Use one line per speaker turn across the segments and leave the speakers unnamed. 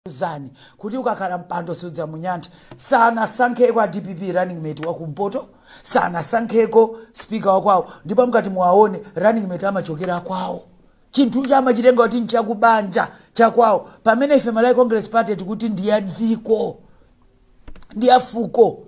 zani kuti ukakhala mpando sudza munyanja sana sankheko a DPP running mate wa kumpoto sana sankheko speaker wa kwawo ndipo mkati muwaone running mate amachokera kwawo chinthu chamachitenga kuti nchakubanja chakwawo pamene ife Malawi Congress Party tikuti ndiya dziko ndiya fuko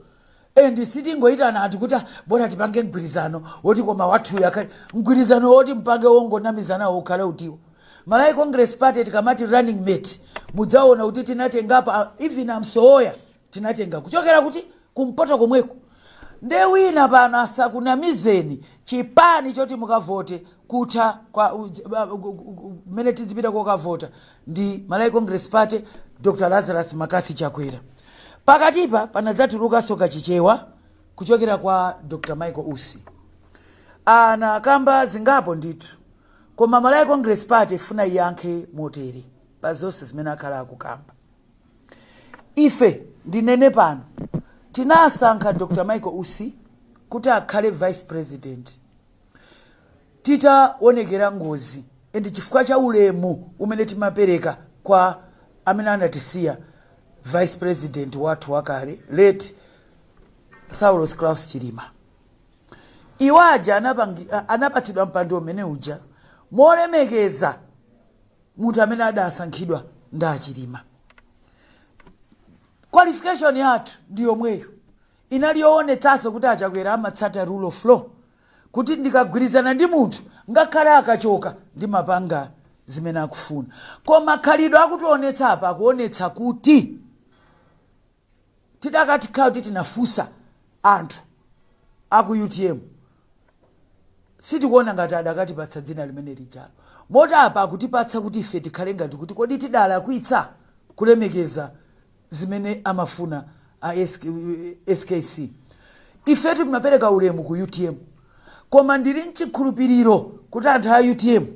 and sitingoitana ati kuti bora tipange mgwirizano woti koma wathu yakali mgwirizano woti mpange wongonamizana ukhale utiwo Malawi Congress Party tikamati running mate mudzaona kuti tinatenga pa even amsoya tinatenga kuchokera kuti kumpoto komweko nde wina pano asakunamizeni chipani choti mukavote kutha kwa mene tizipita kokavota ndi Malawi Congress Party Dr. Lazarus Makathi Chakwera pakatipa panadzatuluka soka chichewa kuchokera kwa Dr. Michael Usi ana kamba zingapo ndithu koma Malawi Congress Party funa yankhe motere pazonse zimene akhala akukamba ife ndinene pano tinasankha Dr. Michael Usi kuti akhale vice president titaonekera ngozi ndi chifukwa cha ulemu umene timapereka kwa amene anatisiya vice president wathu wakale late Saulos Klaus Chilima iwaja anapatsidwa mpando umene uja molemekeza munthu amene adasankhidwa nda Chilima qualification yathu ndi yomweyo inali yoonetsanso kuti Achakwera amatsata rule of law kuti ndikagwirizana ndi munthu ngakhale akachoka ndi mapanga zimene akufuna koma khalidwe akutionetsa apa akuonetsa kuti tidakati kuti tinafusa anthu aku UTM sitikuona ngati adakatipatsa dzina limene lijalo moti apa akutipatsa kuti ife tikhale ngati kuti kodi tidala kuitsa kulemekeza zimene amafuna a SKC ife timapereka ulemu ku UTM koma ndili nchikhulupiriro kuti anthu a UTM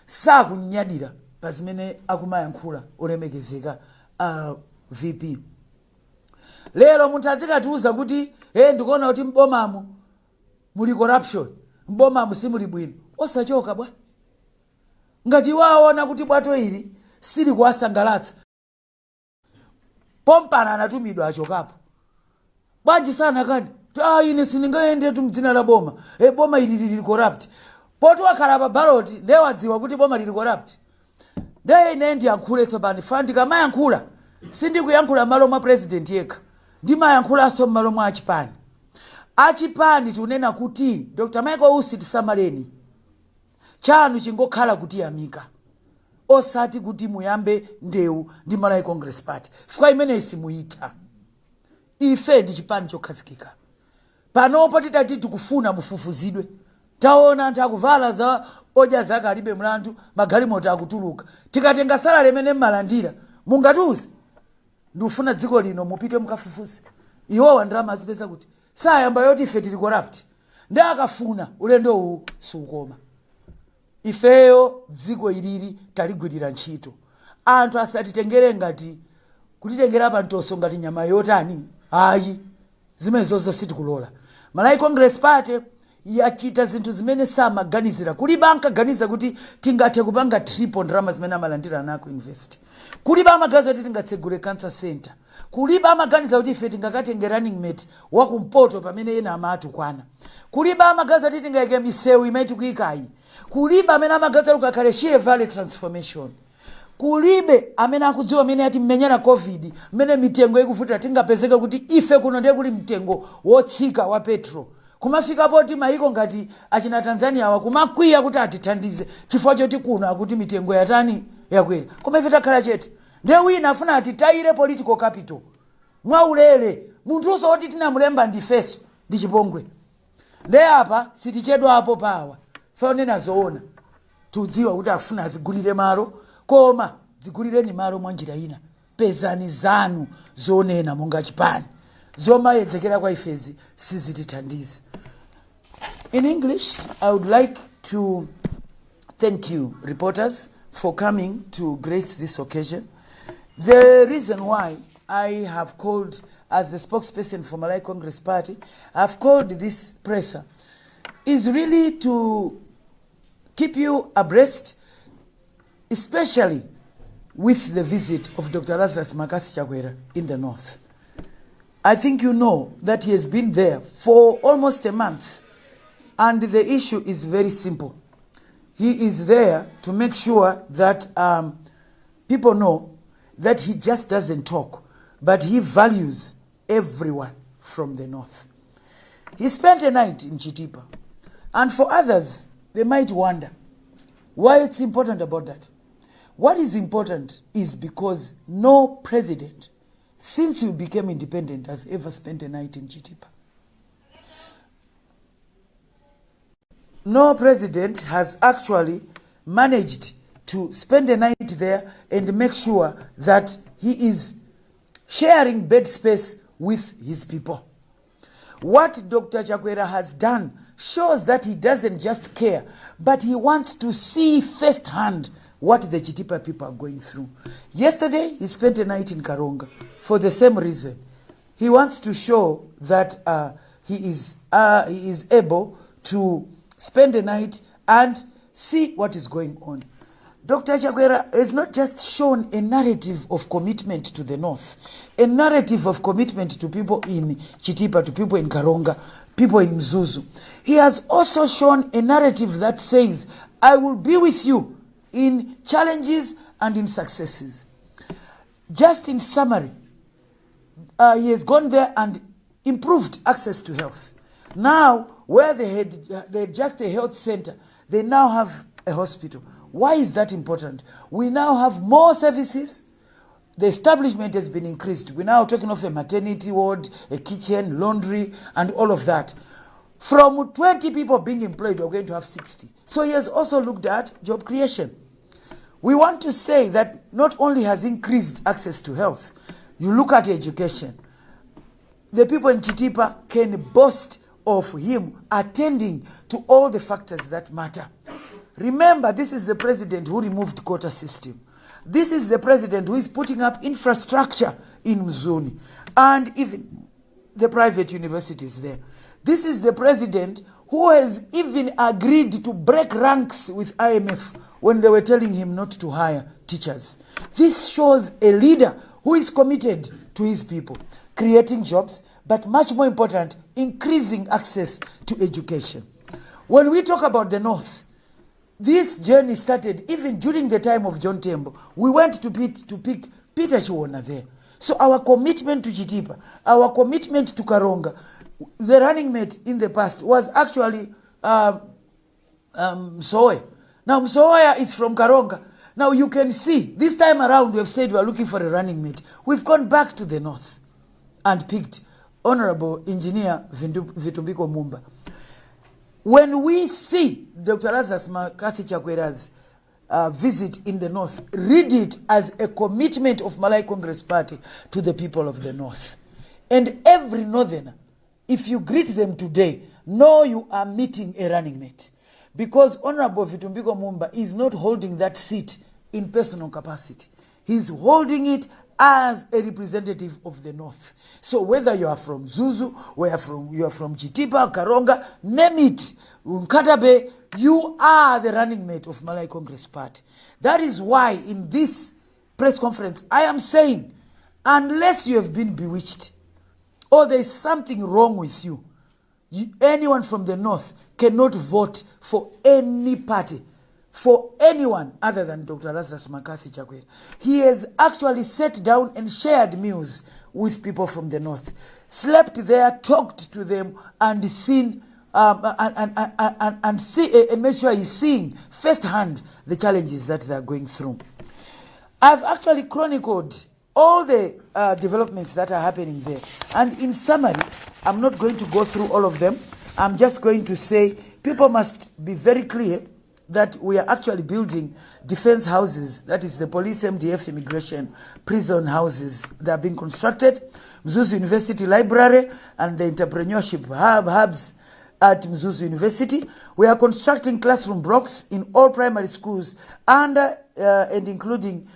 sakunyadira pa zimene akumayankhula olemekezeka VP lero munthu adzikatiuza kuti ndikuona kuti mbomamu muli corruption mbomamu simuli bwino osachoka bwa ngati waona kuti bwato ili sili kuwasangalatsa pompana anatumidwa achokapo bwanji sana kani ine sindingaende tu mdzina la boma boma ili lili corrupt poti wakhala pa ballot ndiye wadziwa kuti boma lili corrupt ndiye ine ndiyankhule tsopano fandi kamayankhula sindikuyankhula malo mwa president yekha ndimayankhulanso m'malo mwa achipani tunena kuti Dr. Michael Usi tisamaleni chanu chingokhala kuti yamika osati kuti muyambe ndewu ndi Malawi Congress Party fika imene simuita ife ndi chipani chokhazikika panopo titati tikufuna mufufuzidwe taona anthu akuvala za oja zaka alibe mlandu magalimoto akutuluka tikatenga salale imene mmalandira mungatuze ndifuna dziko lino mupite mukafufuze iwo wandrama azipeza kuti sayamba yoti ife tili corrupt ndi akafuna ulendo uwu sukoma ifeyo dziko ilili taligwirira ntchito anthu asatitengere ngati kutitengera pa ntoso ngati nyama yotani ayi zimene zozo sitikulola Malawi Congress Party yachita zinthu zimene samaganizira kuliba ankaganiza kuti tingathe kupanga triple drama zimene amalandira nako invest kuliba amaganiza kuti tingatsegule cancer center kuliba amaganiza kuti ife tingakatenge running mate wakumpoto pamene yena amatukwana kuliba amaganiza kuti tingayike misewu imene kuikayi kuliba amene amaganiza kukakhale Shire Valley transformation kulibe amene akudziwa amene ati mmenyera covid mene mitengo ikuvuta tingapezeka kuti ife kuno ndiye kuli mtengo wotsika wa petrol kumafika poti maiko ngati achina Tanzania wakumakwiya kuti atithandize chifukwa choti kuno akuti mitengo yatani yakwera koma ife takhala chete ndiye wina afuna atitayire political capital mwaulere munthuso woti tinamulemba ndifeso ndi chipongwe ndiye apa sitichedwa apo pawa faonena zoona tudziwa kuti afuna azigulire malo koma zigulireni malo mwa njira ina pezani zanu zonena monga chipani zomayedzekera kwa ifezi sizitithandize. In English, I would like to thank you, reporters, for coming to grace this occasion. The reason why I have called, as the spokesperson for Malawi Congress Party, I've called this presser is really to keep you abreast, especially with the visit of Dr. Lazarus Makathi Chakwera in the north. I think you know that he has been there for almost a month, and the issue is very simple. He is there to make sure that people know that he just doesn't talk, but he values everyone from the north. He spent a night in Chitipa, and for others, they might wonder why it's important about that. What is important is because no president, since we became independent, has ever spent a night in Chitipa. No president has actually managed to spend a night there and make sure that he is sharing bed space with his people. What Dr. Chakwera has done shows that he doesn't just care, but he wants to see firsthand what the Chitipa people are going through. Yesterday, he spent a night in Karonga for the same reason. He wants to show that he is able to spend a night and see what is going on. Dr. Chakwera has not just shown a narrative of commitment to the north, a narrative of commitment to people in Chitipa, to people in Karonga, people in Mzuzu. He has also shown a narrative that says, I will be with you in challenges and in successes. Just in summary, he has gone there and improved access to health. Now, where they had just a health center, they now have a hospital. Why is that important? We now have more services. The establishment has been increased. We're now talking of a maternity ward, a kitchen, laundry, and all of that. From 20 people being employed, we're going to have 60. So he has also looked at job creation. We want to say that not only has increased access to health, you look at education. The people in Chitipa can boast of him attending to all the factors that matter. Remember, this is the president who removed quota system. This is the president who is putting up infrastructure in Mzuni and even the private universities there. This is the president who has even agreed to break ranks with IMF when they were telling him not to hire teachers. This shows a leader who is committed to his people, creating jobs, but much more important, increasing access to education. When we talk about the North, this journey started even during the time of John Tembo. We went to pick Peter Chiwona there. So our commitment to Chitipa, our commitment to Karonga, the running mate in the past was actually Msowe. Now Msowe is from Karonga. Now you can see, this time around we have said we are looking for a running mate. We've gone back to the north and picked Honorable Engineer Vitumbiko Mumba. When we see Dr. Lazarus Makathi Chakwera's visit in the north, read it as a commitment of Malawi Congress Party to the people of the north. And every northerner, if you greet them today, know you are meeting a running mate. Because Honorable Vitumbiko Mumba is not holding that seat in personal capacity. He's holding it as a representative of the north. So whether you are from Zuzu, or you are from Chitipa, Karonga, name it, Nkatabe, you are the running mate of Malawi Congress Party. That is why in this press conference I am saying, unless you have been bewitched or there is something wrong with you, anyone from the north cannot vote for any party, for anyone other than Dr. Lazarus Makathi Chakwera. He has actually sat down and shared meals with people from the north, slept there, talked to them, and seen and make sure he's seeing firsthand the challenges that they are going through. I've actually chronicled all the developments that are happening there, and in summary, I'm not going to go through all of them. I'm just going to say people must be very clear that we are actually building defense houses, that is the police, MDF, immigration, prison houses that are being constructed, Mzuzu University Library, and the entrepreneurship hubs at Mzuzu University. We are constructing classroom blocks in all primary schools and including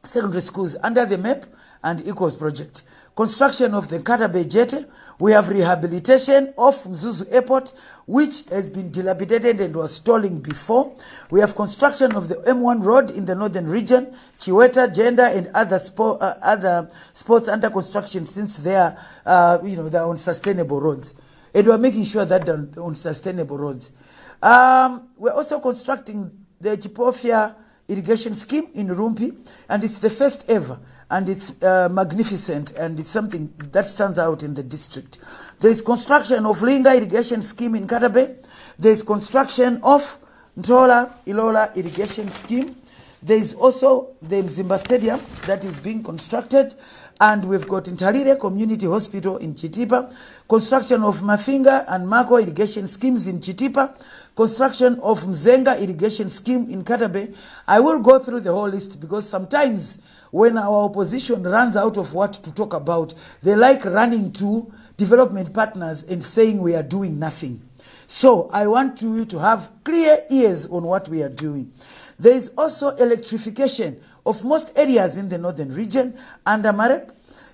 secondary schools under the MAP and ECOS project. Construction of the Katabe jetty. We have rehabilitation of Mzuzu Airport, which has been dilapidated and was stalling before. We have construction of the M1 road in the northern region, Chiweta, Jenda, and other spots under construction since they are, they're on sustainable roads. And we're making sure that they're on sustainable roads. We're also constructing the Chipofia irrigation scheme in Rumpi, and it's the first ever, and it's magnificent, and it's something that stands out in the district. There is construction of Linga irrigation scheme in Katabe. There is construction of Ntola Ilola irrigation scheme. There is also the Mzimba Stadium that is being constructed, and we've got Ntalire Community Hospital in Chitipa, construction of Mafinga and Mako irrigation schemes in Chitipa, construction of Mzenga irrigation scheme in Katabe. I will go through the whole list because sometimes when our opposition runs out of what to talk about, they like running to development partners and saying we are doing nothing. So I want you to have clear ears on what we are doing. There is also electrification of most areas in the northern region under Marek,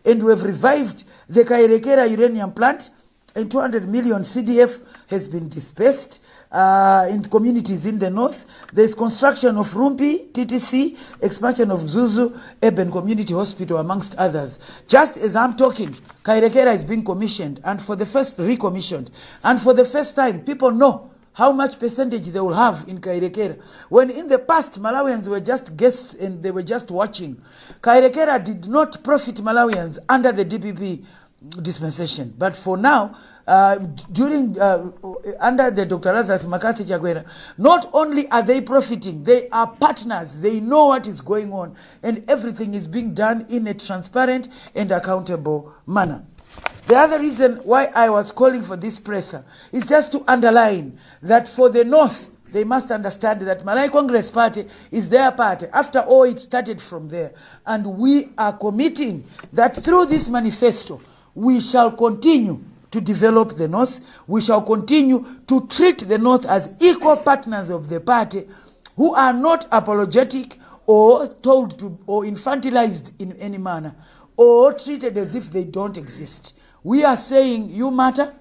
and we have revived the Kairekera uranium plant, and 200 million CDF has been dispersed in communities in the north. There is construction of Rumpi, TTC, expansion of Mzuzu Urban Community Hospital, amongst others. Just as I'm talking, Kairekera is being commissioned, and for the first recommissioned, and for the first time, people know how much percentage they will have in Kairekera. When in the past, Malawians were just guests and they were just watching. Kairekera did not profit Malawians under the DPP dispensation. But for now, under the Dr. Lazarus McCarthy Chakwera, not only are they profiting, they are partners. They know what is going on, and everything is being done in a transparent and accountable manner. The other reason why I was calling for this presser is just to underline that for the North, they must understand that Malawi Congress Party is their party. After all, it started from there. And we are committing that through this manifesto, we shall continue to develop the North. We shall continue to treat the North as equal partners of the party who are not apologetic or told to or infantilized in any manner or treated as if they don't exist. We are saying you matter,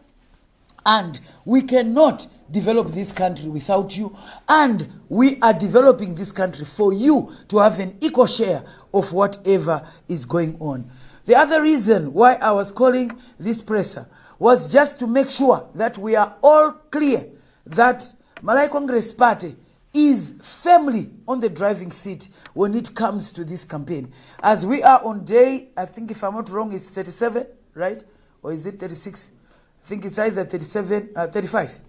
and we cannot develop this country without you, and we are developing this country for you to have an equal share of whatever is going on. The other reason why I was calling this presser was just to make sure that we are all clear that Malawi Congress Party is firmly on the driving seat when it comes to this campaign. As we are on day, I think if I'm not wrong, it's 37, right? Or is it 36? I think it's either 35.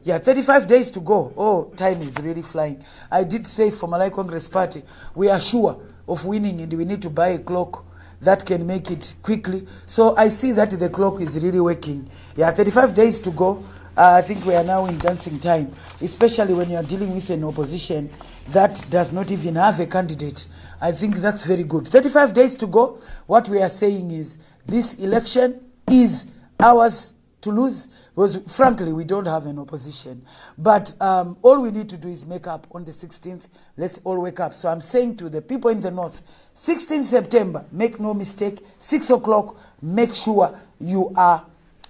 Yeah, 35 days to go. Oh, time is really flying. I did say for Malawi Congress Party, we are sure of winning, and we need to buy a clock that can make it quickly. So I see that the clock is really working. Yeah, 35 days to go. I think we are now in dancing time, especially when you are dealing with an opposition that does not even have a candidate. I think that's very good. 35 days to go. What we are saying is this election is ours to lose, because frankly we don't have an opposition. But all we need to do is make up on the 16th. Let's all wake up. So I'm saying to the people in the North, 16th September, make no mistake, 6 o'clock, make sure you are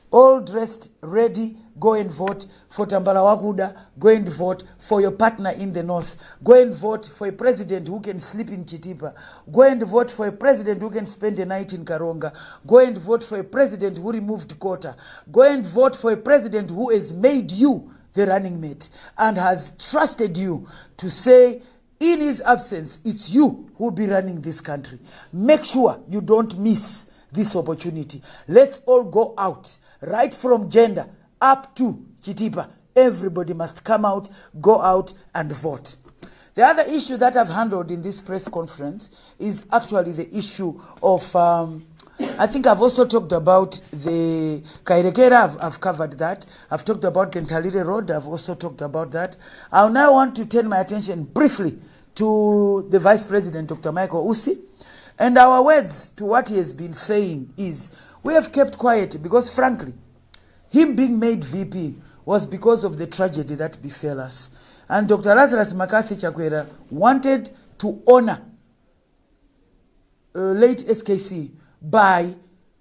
all dressed, ready. Go and vote for Tambala Wakuda. Go and vote for your partner in the North. Go and vote for a president who can sleep in Chitipa. Go and vote for a president who can spend a night in Karonga. Go and vote for a president who removed quota. Go and vote for a president who has made you the running mate and has trusted you to say, in his absence, it's you who will be running this country. Make sure you don't miss this opportunity. Let's all go out, right from gender up to Chitipa. Everybody must come out, go out and vote. The other issue that I've handled in this press conference is actually the issue of, I think I've also talked about the Kairekera, I've covered that. I've talked about the Ntalire Road, I've also talked about that. I now want to turn my attention briefly to the Vice President, Dr. Michael Usi. And our words to what he has been saying is, we have kept quiet because frankly, him being made VP was because of the tragedy that befell us. And Dr. Lazarus McCarthy Chakwera wanted to honor late SKC by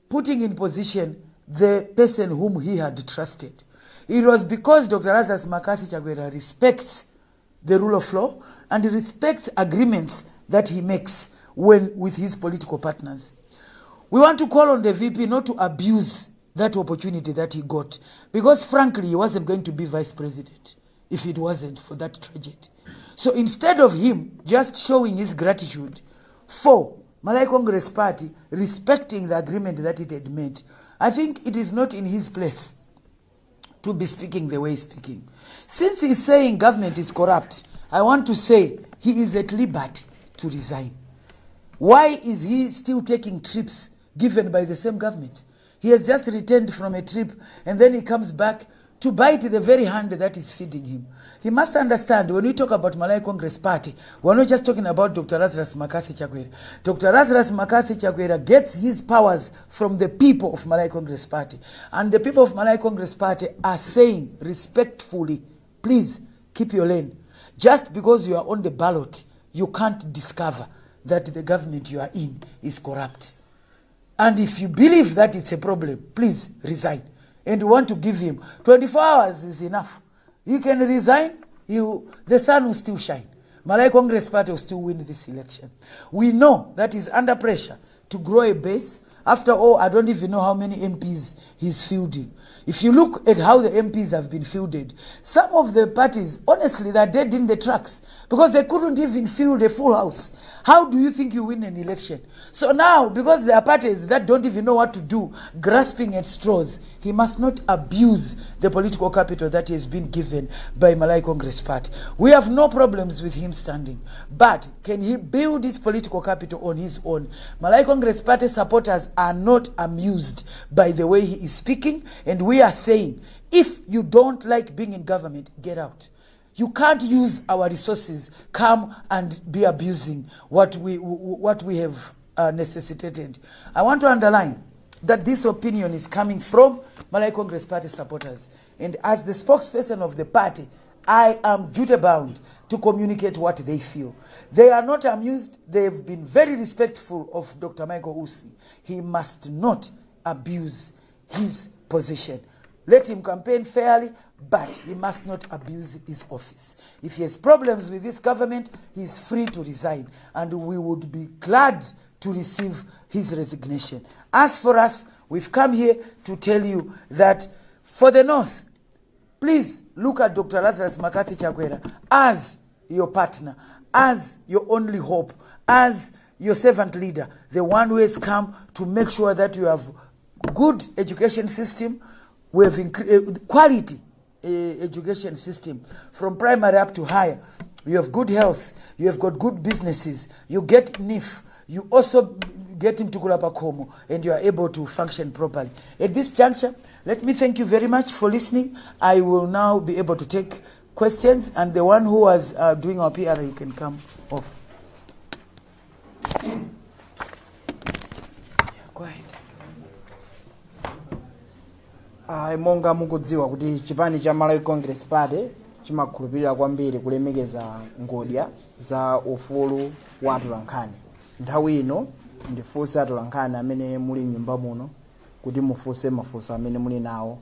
putting in position the person whom he had trusted. It was because Dr. Lazarus McCarthy Chakwera respects the rule of law and respects agreements that he makes when with his political partners. We want to call on the VP not to abuse that opportunity that he got, because frankly he wasn't going to be vice president if it wasn't for that tragedy. So instead of him just showing his gratitude for Malawi Congress Party respecting the agreement that it had made, I think it is not in his place to be speaking the way he's speaking. Since he's saying government is corrupt, I want to say he is at liberty to resign. Why is he still taking trips given by the same government? He has just returned from a trip and then he comes back to bite the very hand that is feeding him. He must understand, when we talk about Malawi Congress Party, we're not just talking about Dr. Lazarus McCarthy Chakwera. Dr. Lazarus McCarthy Chakwera gets his powers from the people of Malawi Congress Party. And the people of Malawi Congress Party are saying respectfully, please keep your lane. Just because you are on the ballot, you can't discover that the government you are in is corrupt. And if you believe that it's a problem, please resign. And we want to give him 24 hours is enough. He can resign, the sun will still shine. Malawi Congress Party will still win this election. We know that he's under pressure to grow a base. After all, I don't even know how many MPs he's fielding. If you look at how the MPs have been fielded, some of the parties, honestly, they're dead in the tracks because they couldn't even field a full house. How do you think you win an election? So now, because there are parties that don't even know what to do, grasping at straws, he must not abuse the political capital that he has been given by Malawi Congress Party. We have no problems with him standing, but can he build his political capital on his own? Malawi Congress Party supporters are not amused by the way he is speaking, and we are saying, if you don't like being in government, get out. You can't use our resources, come and be abusing what we have necessitated. I want to underline that this opinion is coming from Malawi Congress Party supporters. And as the spokesperson of the party, I am duty-bound to communicate what they feel. They are not amused. They've been very respectful of Dr. Michael Usi. He must not abuse his position. Let him campaign fairly, but he must not abuse his office. If he has problems with this government, he is free to resign, and we would be glad to receive his resignation. As for us, we've come here to tell you that for the North, please look at Dr. Lazarus McCarthy Chakwera as your partner, as your only hope, as your servant leader, the one who has come to make sure that you have good education system. We have quality education system from primary up to higher. You have good health. You have got good businesses. You get NIF. You also get into Kulapakomo, and you are able to function properly. At this juncture, let me thank you very much for listening. I will now be able to take questions, and the one who was doing our PR, you can come over. Yeah, go ahead.
Monga mukudziwa kuti chipani cha Malawi Congress Party chimakhulupirira kwambiri kulemekeza ngodya za ufulu wa atolankhani. Nthawi ino ndifunse atolankhani amene muli nyumba muno kuti mufunse mafunso amene muli nawo,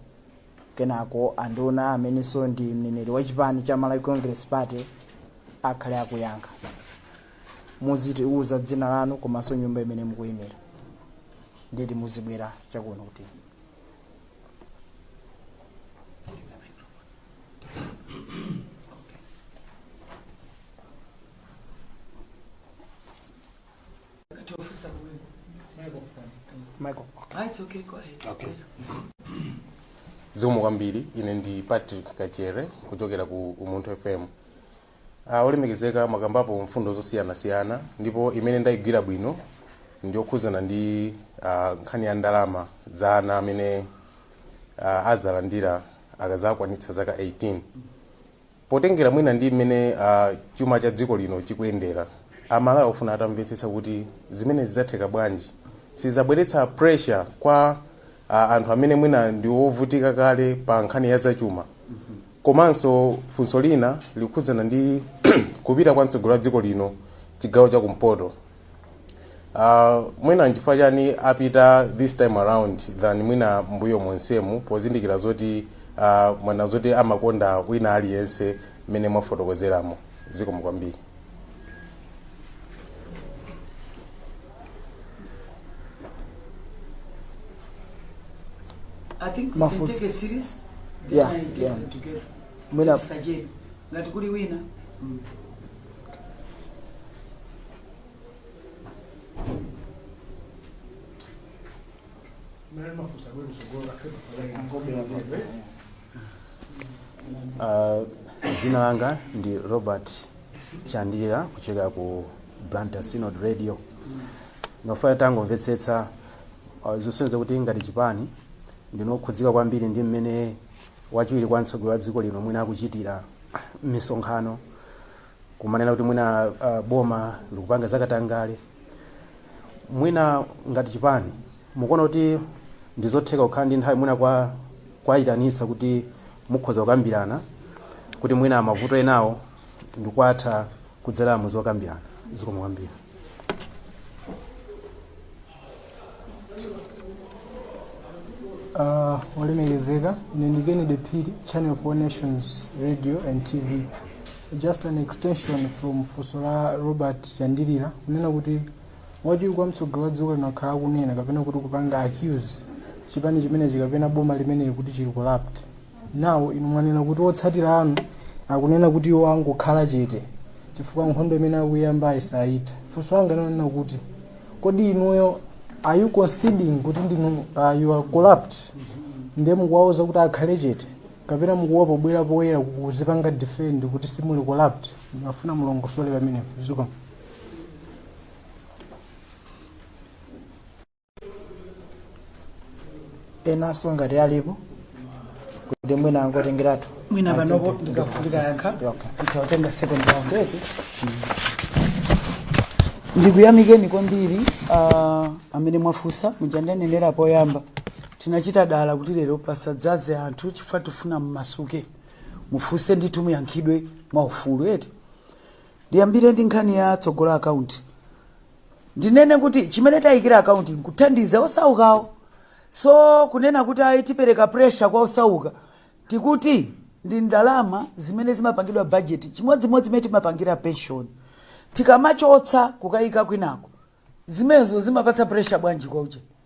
kenako anduna amene so ndi mneneri wa chipani cha Malawi Congress Party akhale akuyankha. Muzitiuza dzina lanu komanso nyumba imene mukuyimira, nditi muzibwera chakuno kuti Michael.
It's okay, go ahead.
Okay. Zikomo kwambiri, ine ndi Patrick Kachere kuchokera ku Umunthu FM. Olemekezeka makambapo mfundo zosiyana-siyana, ndipo imene ndayigwira bwino ndiyokhuzana ndi nkhani ya ndalama za ana amene azalandira akazakwanitsa zaka 18. Potengera mwina ndi imene chuma cha dziko lino chikuyendera, Amalawi ofuna atamvetsetsa kuti zimene zidzatheka bwanji sizabweretsa pressure kwa anthu amene mwina ndi ovutika kale pa nkhani ya zachuma. Komanso funso lina likhudzana ndi kupita kwa mtsogolo wa dziko lino chigawo cha kumpoto. mwina nchifukwa chani apita this time around than mwina mbuyo monsemu pozindikira zoti mwana zoti amakonda wina aliyense mmene mwafotokozeramo. Zikomo kwambiri.
I think we can take a series.
Yeah.
Together.
Mwina
Sajeni. Ngati kuli wina.
Zina langa ndi Robert Chandira kuchokera ku Blantyre Synod Radio. Nofuna tangomvetsetsa zosonyeza kuti ngati chipani ndinokhudzika kwambiri ndi mmene wachiwiri kwa mtsogoleri wa dziko lino mwina akuchitira misonkhano kumanena kuti mwina boma likupanga zakatangale. Mwina ngati chipani mukuona kuti ndizotheka kukhala ndi nthawi mwina kwayitanitsa kuti mukhoza kukambirana kuti mwina mavuto enawo ndikwatha kudzera mu zokambirana. Zikomo kwambiri.
Olemekezeka, ine ndi Kennedy Phiri, Channel 4 Nations Radio and TV. Just an extension from funso la Robert Chandira kunena kuti wachiwiri kwa mtsogoleri wa dziko lino akhala kunena kapena kuti kupanga accuse chipani chimene chikapena boma limene kuti chili corrupt. Now inu mwanena kuti otsatira anu akunena kuti iwo angokhala chete chifukwa nkhondo imene akuyamba isayita. Funso langa linanena kuti kodi inuyo are you conceding kuti ndinu you are corrupt ndiye mukuwauza kuti akhale chete kapena mukuopa bwera poyera kuzipanga defend kuti simuli corrupt? Mafuna mulongosole pamene zikomo.
enaso ngati alipo kuti mwina angotengeratu.
Mwina panopo ndikayankha. Titawatenga second round. Ndikuyamikeni kwambiri amene mwafunsa mujandanenera poyamba. Tinachita dala kuti lero pasadzaze anthu chifukwa tifuna mmasuke. Mufunse ndithu muyankhidwe mwaufulu eti. Ndiyambire ndi nkhani ya tsogola account. Ndinene kuti chimene tayikira account nkuthandiza osaukawo. So kunena kuti tipereka pressure kwa osauka tikuti ndi ndalama zimene zimapangidwa budget chimodzimodzi meti mapangira pension tikamachotsa kukayika kwinako zimezo zimapatsa pressure bwanji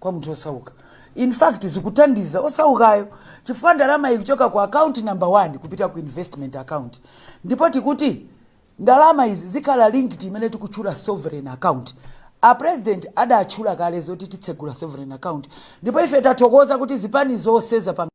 kwa munthu osauka. In fact zikuthandiza osaukayo chifukwa ndalama ikuchoka ku account number 1 kupita ku investment account, ndipo tikuti ndalama izi zikhala linked imene tikutchula sovereign account. A president adatchula kale zoti titsegula sovereign account, ndipo ife tathokoza kuti zipani zonse za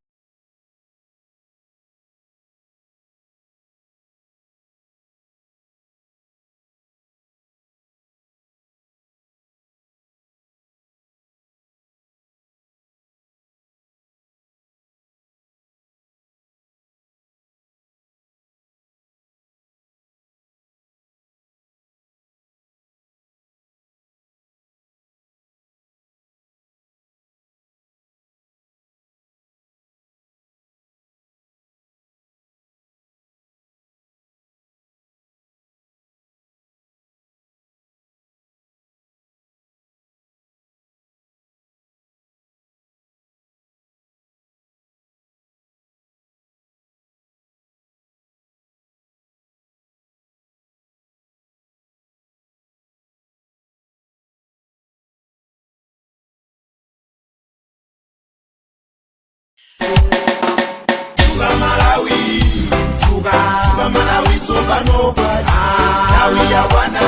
Amalawi toba nobody. Now we are one.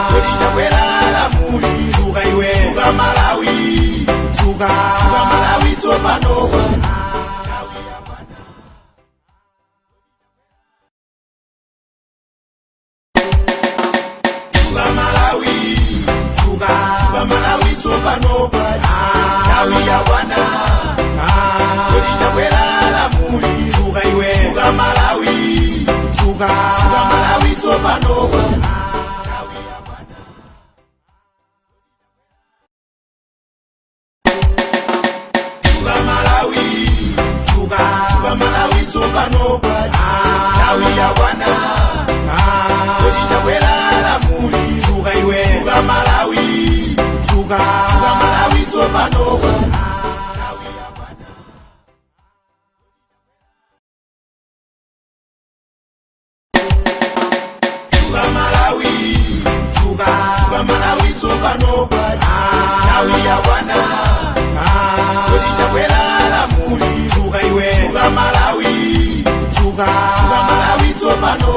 Kodija wela la muli. Tuga iwe. Tuga Malawi. Tuga Malawi toba nobody. Now we are one. Tuga Malawi. Tuga Malawi toba nobody. Now we are one. Kodija wela la muli. Tuga iwe. Tuga Malawi. Tuga Malawi toba nobody. Tuga Malawi. Tuga Malawi toba nobody. Now we are one. Kodija wela la muli. Tuga iwe. Tuga Malawi. Tuga Malawi tsopano. Malawi tsopano Malawi ya bwana kodi chakwera la muli Tuga iwe Tuga Malawi tsopano